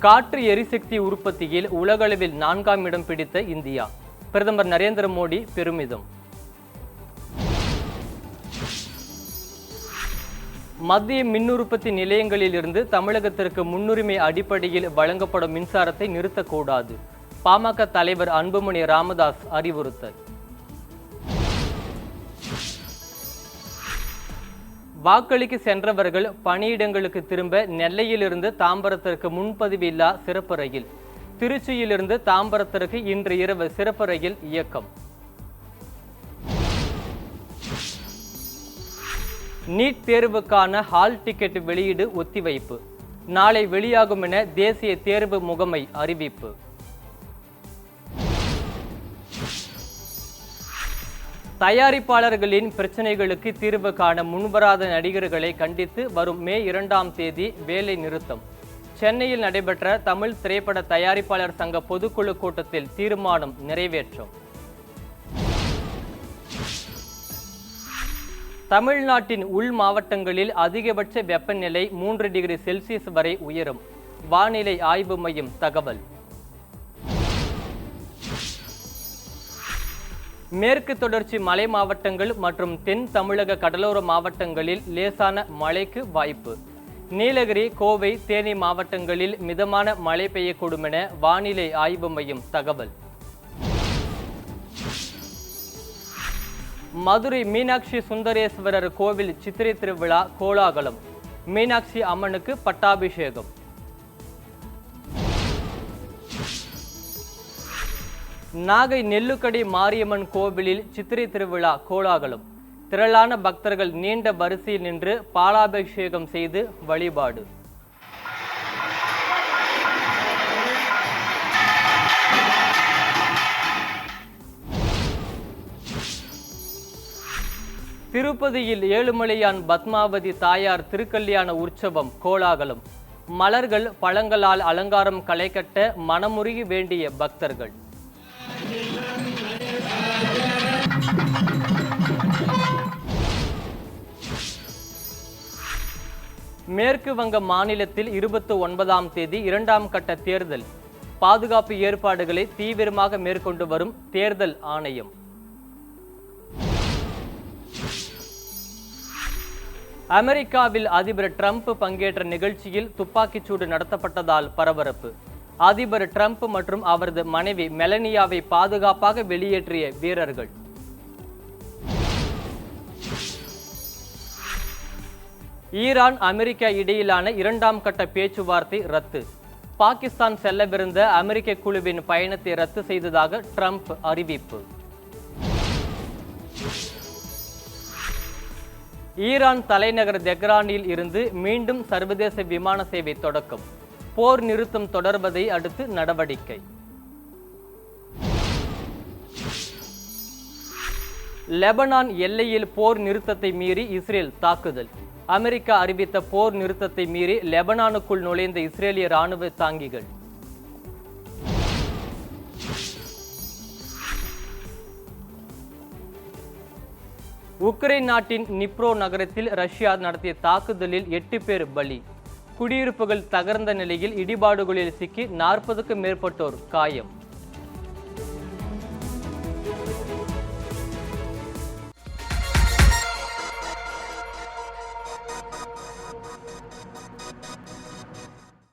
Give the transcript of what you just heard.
காற்று எரிசக்தி உற்பத்தியில் உலகளவில் 4ஆம் இடம் பிடித்த இந்தியா. பிரதமர் நரேந்திர மோடி பெருமிதம். மத்திய மின் உற்பத்தி நிலையங்களில் இருந்து தமிழகத்திற்கு முன்னுரிமை அடிப்படையில் வழங்கப்படும் மின்சாரத்தை நிறுத்தக்கூடாது. பாமக தலைவர் அன்புமணி ராமதாஸ் அறிவுறுத்தல். வாக்களிக்க சென்றவர்கள் பணியிடங்களுக்கு திரும்ப நெல்லையிலிருந்து தாம்பரத்திற்கு முன்பதிவு இல்லா சிறப்பு ரயில். திருச்சியிலிருந்து தாம்பரத்திற்கு இன்று இரவு சிறப்பு ரயில் இயக்கம். நீட் தேர்வுக்கான ஹால் டிக்கெட் வெளியீடு ஒத்திவைப்பு. நாளை வெளியாகும் என தேசிய தேர்வு முகமை அறிவிப்பு. தயாரிப்பாளர்களின் பிரச்சனைகளுக்கு தீர்வு காண முன்வராத நடிகர்களை கண்டித்து வரும் மே 2ஆம் தேதி வேலை நிறுத்தம். சென்னையில் நடைபெற்ற தமிழ் திரைப்பட தயாரிப்பாளர் சங்க பொதுக்குழு கூட்டத்தில் தீர்மானம் நிறைவேற்றம். தமிழ்நாட்டின் உள் மாவட்டங்களில் அதிகபட்ச வெப்பநிலை 3 டிகிரி செல்சியஸ் வரை உயரும். வானிலை ஆய்வு மையம் தகவல். மேற்கு தொடர்ச்சி மலை மாவட்டங்கள் மற்றும் தென் தமிழக கடலோர மாவட்டங்களில் லேசான மழைக்கு வாய்ப்பு. நீலகிரி, கோவை, தேனி மாவட்டங்களில் மிதமான மழை பெய்யக்கூடும் என வானிலை ஆய்வு மையம் தகவல். மதுரை மீனாட்சி சுந்தரேஸ்வரர் கோவில் சித்திரை திருவிழா கோலாகலம். மீனாட்சி அம்மனுக்கு பட்டாபிஷேகம். நாகை நெல்லுக்கடி மாரியம்மன் கோவிலில் சித்திரை திருவிழா கோலாகலம். திரளான பக்தர்கள் நீண்ட வரிசையில் நின்று பாலாபிஷேகம் செய்து வழிபாடு. திருப்பதியில் ஏழுமலையான் பத்மாவதி தாயார் திருக்கல்யாண உற்சவம் கோலாகலம். மலர்கள், பழங்களால் அலங்காரம் களை கட்ட மனமுருகி வேண்டிய பக்தர்கள். மேற்கு வங்க மாநிலத்தில் 29ஆம் தேதி 2ஆம் கட்ட தேர்தல். பாதுகாப்பு ஏற்பாடுகளை தீவிரமாக மேற்கொண்டு வரும் தேர்தல் ஆணையம். அமெரிக்காவில் அதிபர் டிரம்ப் பங்கேற்ற நிகழ்ச்சியில் துப்பாக்கிச்சூடு நடத்தப்பட்டதால் பரபரப்பு. அதிபர் டிரம்ப் மற்றும் அவரது மனைவி மெலனியாவை பாதுகாப்பாக வெளியேற்றிய வீரர்கள். ஈரான், அமெரிக்கா இடையிலான 2ஆம் கட்ட பேச்சுவார்த்தை ரத்து. பாகிஸ்தான் செல்லவிருந்த அமெரிக்க குழுவின் பயணத்தை ரத்து செய்ததாக டிரம்ப் அறிவிப்பு. ஈரான் தலைநகர் தெஹ்ரானில் இருந்து மீண்டும் சர்வதேச விமான சேவை தொடக்கம். போர் நிறுத்தம் தொடர்வதை அடுத்து நடவடிக்கை. லெபனான் எல்லையில் போர் நிறுத்தத்தை மீறி இஸ்ரேல் தாக்குதல். அமெரிக்கா அறிவித்த போர் நிறுத்தத்தை மீறி லெபனானுக்குள் நுழைந்த இஸ்ரேலிய ராணுவ தாங்கிகள். உக்ரைன் நாட்டின் நிப்ரோ நகரத்தில் ரஷ்யா நடத்திய தாக்குதலில் 8 பேர் பலி. குடியிருப்புகள் தகர்ந்த நிலையில் இடிபாடுகளில் சிக்கி 40க்கும் மேற்பட்டோர் காயம்.